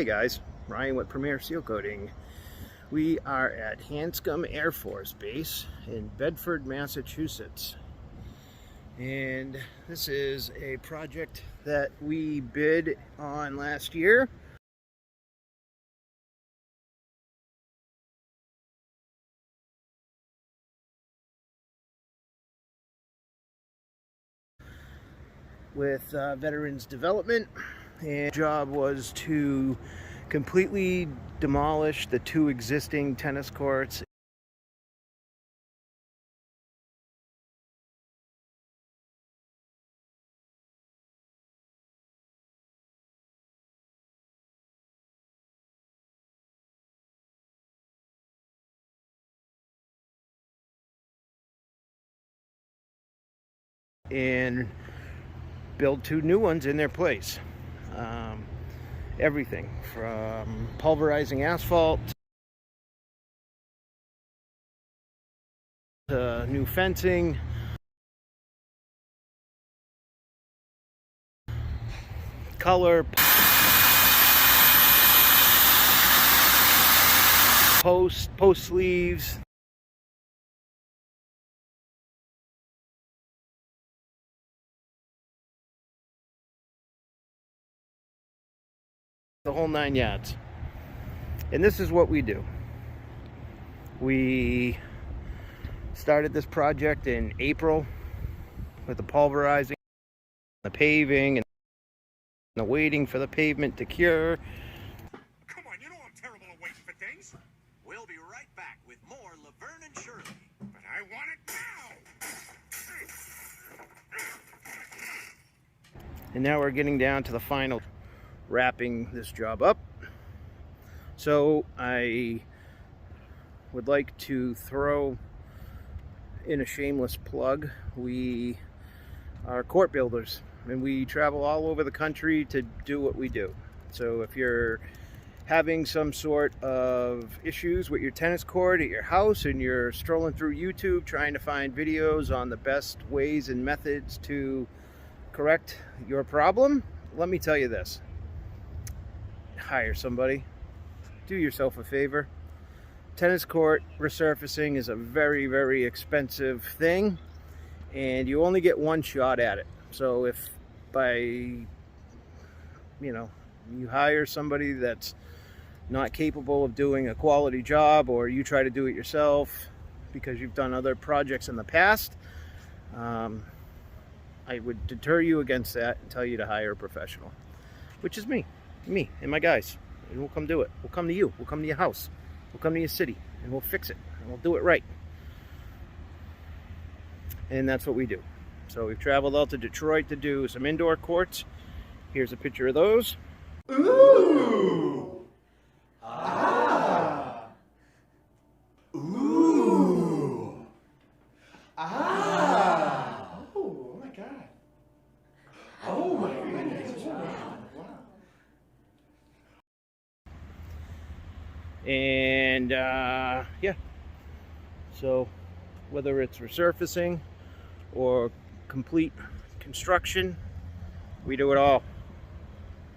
Hey guys, Ryan with Premier Seal Coating. We are at Hanscom Air Force Base in Bedford, Massachusetts. And this is a project that we bid on last year. With Veterans Development, and the job was to completely demolish the two existing tennis courts and build two new ones in their place. Everything from pulverizing asphalt to new fencing, color, post sleeves, the whole 9 yards. And this is what we do. We started this project in April with the pulverizing, the paving, and the waiting for the pavement to cure. Come on, you know I'm terrible at waiting for things. We'll be right back with more Laverne and Shirley. But I want it now! And now we're getting down to the final, wrapping this job up. So I would like to throw in a shameless plug. We are court builders and we travel all over the country to do what we do. So if you're having some sort of issues with your tennis court at your house and you're strolling through YouTube trying to find videos on the best ways and methods to correct your problem, let me tell you this: hire somebody. Do yourself a favor. Tennis court resurfacing is a very, very expensive thing, and you only get one shot at it. So if you hire somebody that's not capable of doing a quality job, or you try to do it yourself because you've done other projects in the past, I would deter you against that and tell you to hire a professional, which is me and my guys. And we'll come do it. We'll come to you. We'll come to your house. We'll come to your city, and we'll fix it, and we'll do it right. And that's what we do. So we've traveled out to Detroit to do some indoor courts. Here's a picture of those. Ooh! Ah! Ooh! Ah! Oh my God! Oh my goodness! Wow! And yeah, so whether it's resurfacing or complete construction, we do it all.